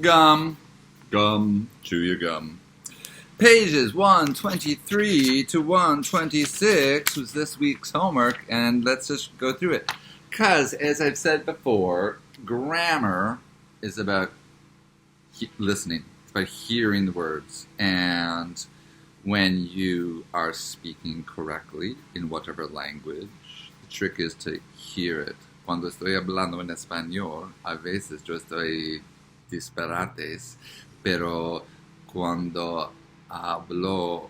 Gum. Gum. Chew your gum. Pages 123 to 126 was this week's homework, and let's just go through it. Because, as I've said before, grammar is about listening. It's about hearing the words. And when you are speaking correctly in whatever language, the trick is to hear it. Cuando estoy hablando en español, a veces yo estoy disparates, pero cuando hablo,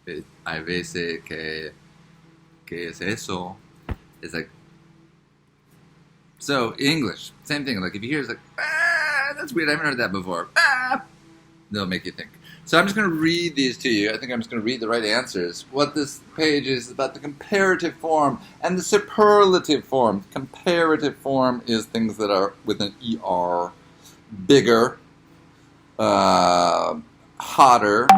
hay veces que es eso. It's like, so English, same thing. Like if you hear, it's like, that's weird. I haven't heard that before. They'll make you think. So I'm just going to read these to you. I think I'm just going to read the right answers. What this page is about the comparative form and the superlative form. Comparative form is things that are with an ER. Bigger, hotter,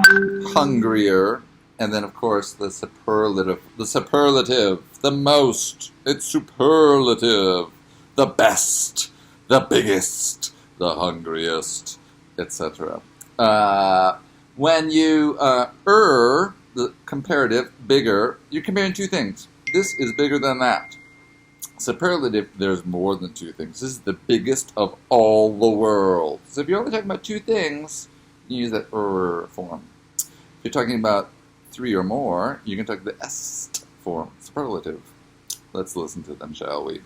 hungrier, and then of course the superlative. The most. It's superlative. The best. The biggest. The hungriest, etc. When you the comparative, bigger, you're comparing two things. This is bigger than that. Superlative, there's more than two things. This is the biggest of all the world. So if you're only talking about two things, you use that form. If you're talking about three or more, you can talk the est form, superlative. Let's listen to them, shall we?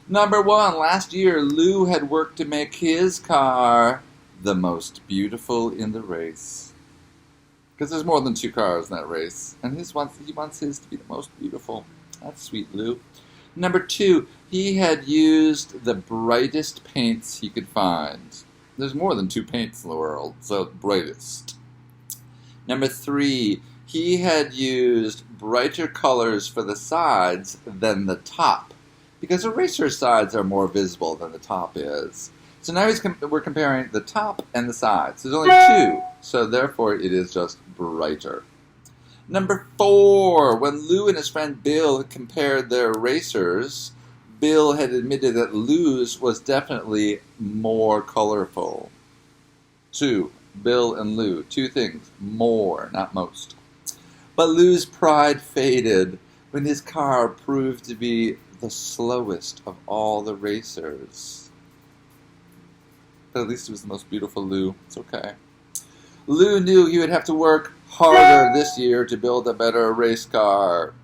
Number 1, last year, Lou had worked to make his car the most beautiful in the race. Because there's more than two cars in that race. And he wants his to be the most beautiful. That's sweet, Lou. Number 2, he had used the brightest paints he could find. There's more than two paints in the world, so brightest. Number 3, he had used brighter colors for the sides than the top. Because the racer's sides are more visible than the top is. So now we're comparing the top and the sides. There's only two, so therefore it is just brighter. Number 4, when Lou and his friend Bill compared their racers, Bill had admitted that Lou's was definitely more colorful. 2, Bill and Lou, two things, more, not most. But Lou's pride faded when his car proved to be the slowest of all the racers. But at least it was the most beautiful Lou. It's okay. Lou knew he would have to work harder this year to build a better race car.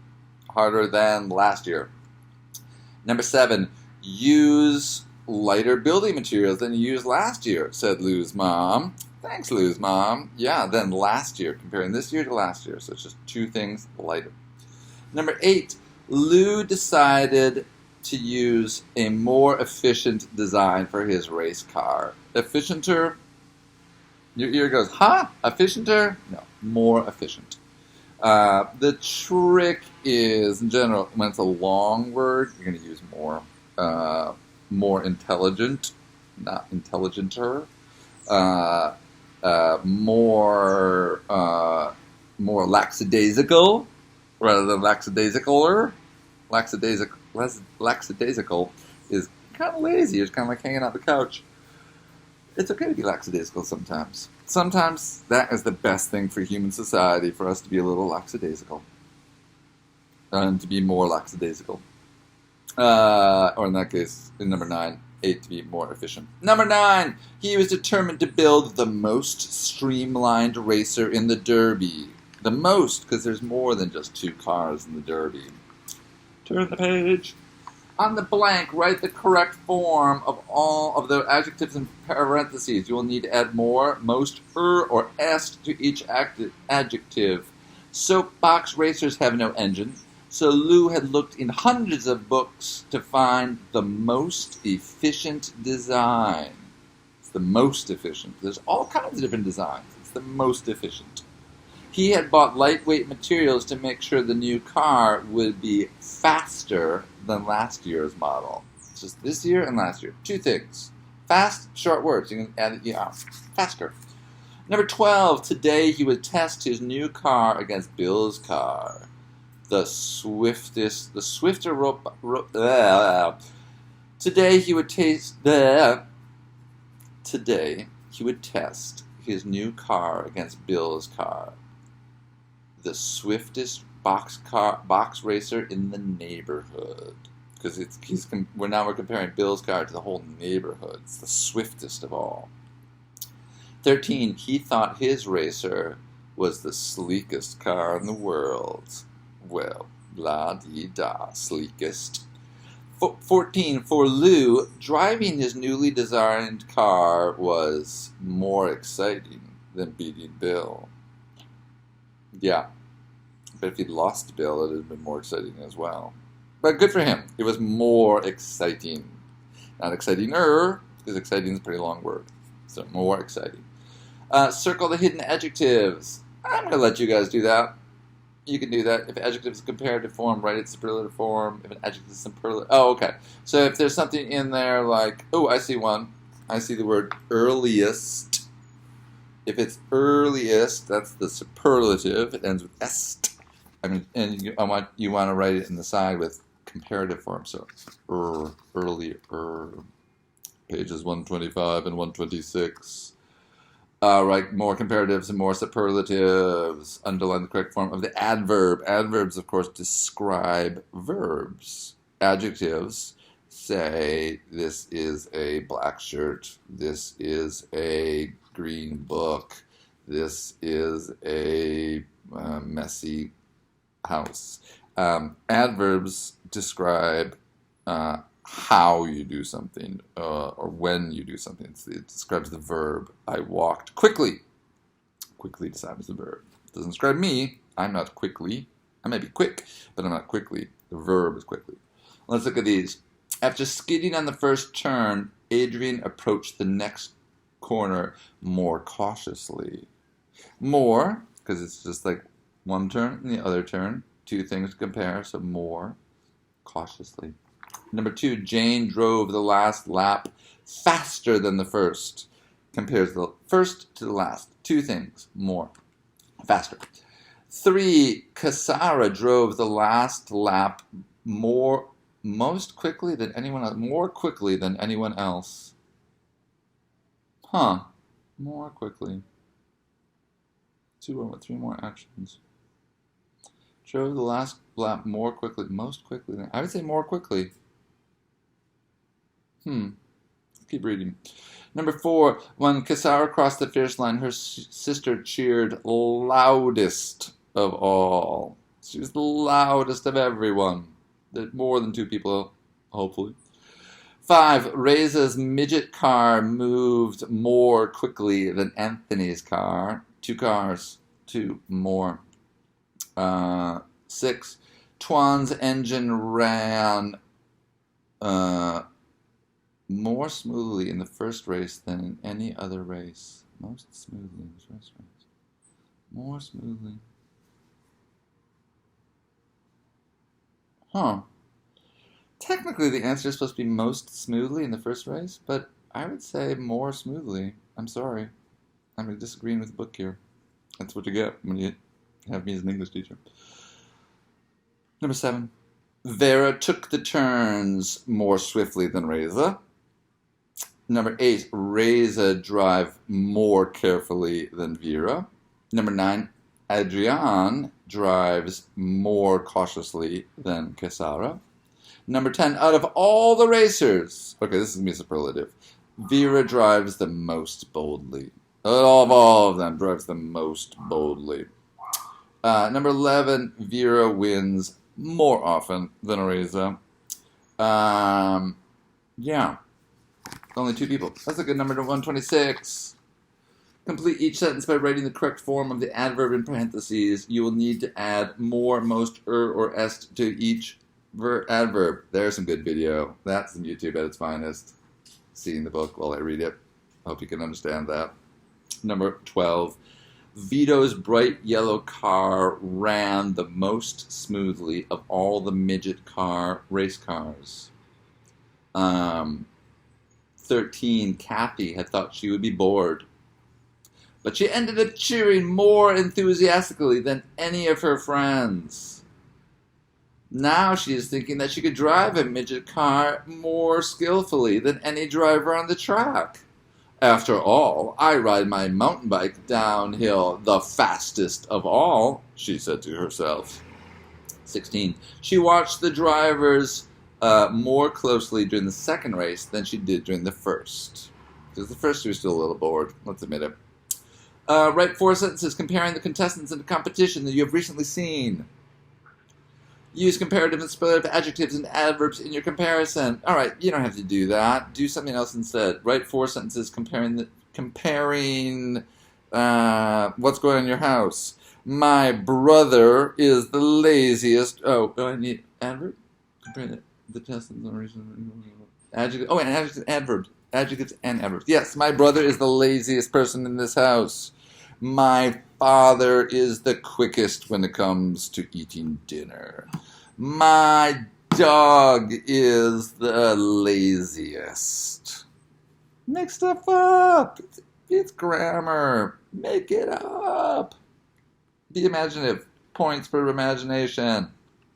Harder than last year. Number 7, use lighter building materials than you used last year, said Lou's mom. Thanks, Lou's mom. Yeah, than last year, comparing this year to last year. So it's just two things lighter. Number 8, Lou decided to use a more efficient design for his race car. Efficienter? Your ear goes, huh? Efficienter? No, more efficient. The trick is, in general, when it's a long word, you're going to use more. More intelligent, not intelligenter. More lackadaisical rather than lackadaisicaler. Lackadaisical is kind of lazy. It's kind of like hanging out the couch. It's okay to be lackadaisical sometimes. Sometimes that is the best thing for human society, for us to be a little lackadaisical. And to be more lackadaisical. Or in that case, in number 9, 8 to be more efficient. Number 9, he was determined to build the most streamlined racer in the Derby. The most, because there's more than just two cars in the Derby. Turn the page. On the blank, write the correct form of all of the adjectives in parentheses. You will need to add more, most, or est to each adjective. Soapbox racers have no engine, so Lou had looked in hundreds of books to find the most efficient design. It's the most efficient. There's all kinds of different designs. It's the most efficient. He had bought lightweight materials to make sure the new car would be faster than last year's model. It's just this year and last year. Two things. Fast, short words. You can add it, faster. Number 12, today he would test his new car against Bill's car. The swifter today he would taste today he would test his new car against Bill's car. The swiftest box racer in the neighborhood. Because we're comparing Bill's car to the whole neighborhood. It's the swiftest of all. 13, he thought his racer was the sleekest car in the world. Well, la-dee-da, sleekest. 14, for Lou, driving his newly designed car was more exciting than beating Bill. Yeah, but if he'd lost Bill, it would have been more exciting as well. But good for him. It was more exciting. Not exciting-er, because exciting is a pretty long word. So more exciting. Circle the hidden adjectives. I'm going to let you guys do that. You can do that. If adjective is comparative form, write it superlative form. If an adjective is superlative... Oh, okay. So if there's something in there like... Oh, I see one. I see the word earliest. If it's earliest, that's the superlative. It ends with est. And you want to write it in the side with comparative form. So, earlier. Pages 125 and 126. Write more comparatives and more superlatives. Underline the correct form of the adverb. Adverbs, of course, describe verbs. Adjectives say, this is a black shirt. This is a green book. This is a messy house. Adverbs describe how you do something or when you do something. It describes the verb. I walked quickly. Quickly describes the verb. It doesn't describe me. I'm not quickly. I may be quick, but I'm not quickly. The verb is quickly. Let's look at these. After skidding on the first turn, Adrian approached the next corner more cautiously. More, because it's just like one turn and the other turn. Two things to compare, so more cautiously. Number 2, Jane drove the last lap faster than the first. Compares the first to the last. Two things, more, faster. 3, Cassara drove the last lap most quickly than anyone else. More quickly than anyone else. Huh. More quickly. 2 with 3 more actions. Drove the last lap more quickly. Most quickly than... I would say more quickly. Let's keep reading. Number 4, when Cassara crossed the finish line, her sister cheered loudest of all. She was the loudest of everyone. More than 2 people, hopefully. 5, Reza's midget car moved more quickly than Anthony's car. 2 cars, 2 more. 6, Tuan's engine ran more smoothly in the first race than in any other race. Most smoothly in the first race. More smoothly. Huh. Technically, the answer is supposed to be most smoothly in the first race, but I would say more smoothly. I'm sorry. I'm disagreeing with the book here. That's what you get when you have me as an English teacher. Number 7. Vera took the turns more swiftly than Reza. Number 8. Reza drive more carefully than Vera. Number 9. Adrian drives more cautiously than Cassara. Number 10. Out of all the racers, okay, this is going to be superlative, Vera drives the most boldly. Out of all of them, drives the most boldly. Number 11. Vera wins more often than Reza. Yeah. Only 2 people. That's a good number to 126. Complete each sentence by writing the correct form of the adverb in parentheses. You will need to add more, most, or est to each adverb. There's some good video. That's on YouTube at its finest. Seeing the book while I read it. Hope you can understand that. Number 12. Vito's bright yellow car ran the most smoothly of all the midget race cars. 13. Kathy had thought she would be bored, but she ended up cheering more enthusiastically than any of her friends. Now she is thinking that she could drive a midget car more skillfully than any driver on the track. After all, I ride my mountain bike downhill the fastest of all, she said to herself. 16. She watched the drivers more closely during the second race than she did during the first. Because the first she was still a little bored, let's admit it. Write 4 sentences comparing the contestants in a competition that you have recently seen. Use comparative and superlative adjectives and adverbs in your comparison. All right, you don't have to do that. Do something else instead. Write 4 sentences comparing what's going on in your house. My brother is the laziest. Oh, I need adverb. Comparing the test and the reason. Adjective. Oh, and adjectives, adverbs. Adjectives and adverbs. Yes, my brother is the laziest person in this house. My father is the quickest when it comes to eating dinner. My dog is the laziest. Make stuff up. It's grammar. Make it up. Be imaginative. Points for imagination.